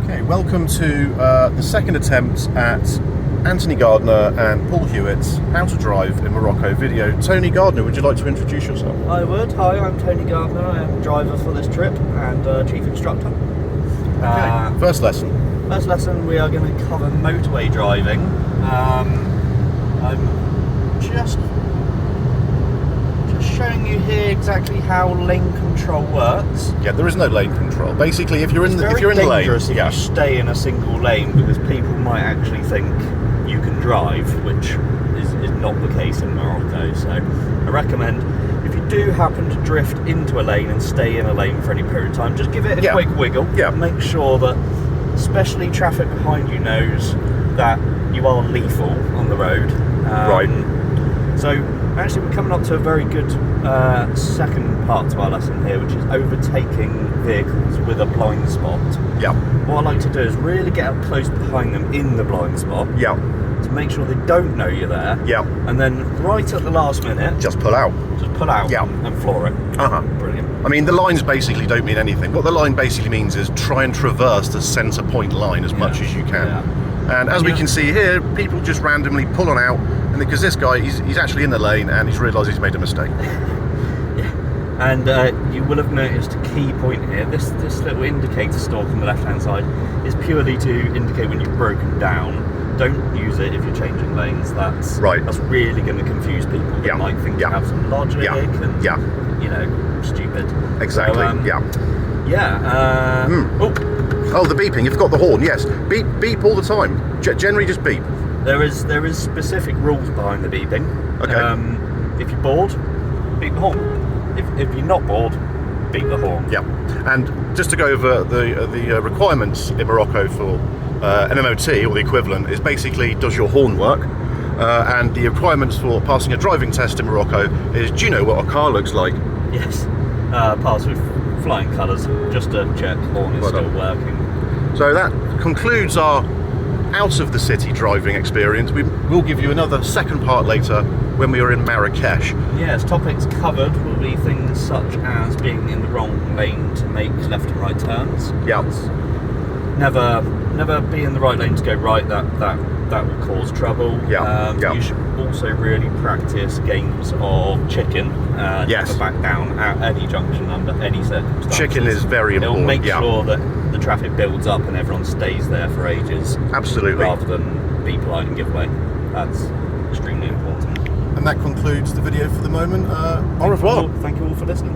Okay, welcome to the second attempt at Anthony Gardner and Paul Hewitt's How to Drive in Morocco video. Tony Gardner, would you like to introduce yourself? I would. Hi, I'm Tony Gardner. I am driver for this trip and chief instructor. Okay, first lesson. First lesson, we are going to cover motorway driving. I'm just showing you here exactly how lane control works. Yeah, there is no lane control. Basically, if you're in the lane, if you stay in a single lane, because people might actually think you can drive, which is not the case in Morocco. So I recommend, if you do happen to drift into a lane and stay in a lane for any period of time, just give it a quick wiggle. Yeah. Make sure that, especially traffic behind you, knows that you are lethal on the road. Right. So actually, we're coming up to a very good second part to our lesson here, which is overtaking vehicles with a blind spot. Yeah. What I like to do is really get up close behind them in the blind spot. Yeah. To make sure they don't know you're there. Yeah. And then right at the last minute, just pull out. Just pull out. Yeah. And floor it. Brilliant. I mean, the lines basically don't mean anything. What the line basically means is try and traverse the centre point line as much as you can. Yeah. And as we can see here, people just randomly pull on out, and because this guy, he's actually in the lane and he's realised he's made a mistake. And you will have noticed a key point here. This little indicator stalk on the left-hand side is purely to indicate when you've broken down. Don't use it if you're changing lanes. That's really going to confuse people. They might think you have some logic and you know, stupid. Exactly. So, Oh, the beeping! You've got the horn. Yes, beep all the time. Generally, just beep. There is specific rules behind the beeping. Okay. If you're bored, beep the horn. If you're not bored, beep the horn. Yeah. And just to go over the requirements in Morocco for an MOT or the equivalent is basically, does your horn work? And the requirements for passing a driving test in Morocco is, do you know what a car looks like? Yes. Pass with flying colours, just to check horn is still working. So that concludes our out of the city driving experience. We will give you another second part later when we are in Marrakesh. Yes, topics covered will be things such as being in the wrong lane to make left and right turns. Yeah. Never be in the right lane to go right. That will cause trouble. You should also really practice games of chicken. Never back down at any junction under any circumstances. Chicken is very important. It'll make sure that the traffic builds up and everyone stays there for ages. Absolutely. Rather than be polite and give way. That's extremely important. And that concludes the video for the moment. Au revoir. Thank you all for listening.